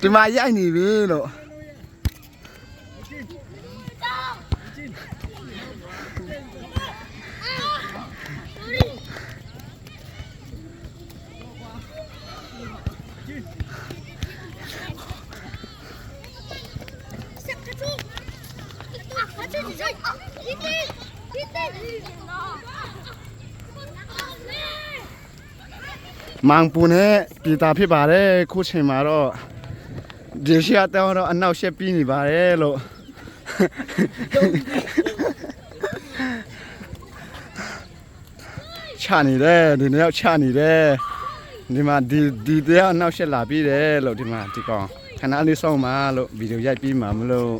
ဒီမှာရိုက်နေပြီလို့မောင်ပူနဲ့ပြည်သားဖြစ်ပါတယ်ခုချိန်မှာတော့ဒီရှိအတောတော့အနောက်ရှက်ပြီးနေပါတယ်လို့ချနေတယ်ဒီနေ့ချနေတယ်ဒီမှာဒီတရားအနောက်ရှက်လာပြီးတယ်လို့ဒီမှာဒီကောင်ခဏလေးစောင့်ပါလို့ဗီဒီယိုရိုက်ပြီးမှာမလို့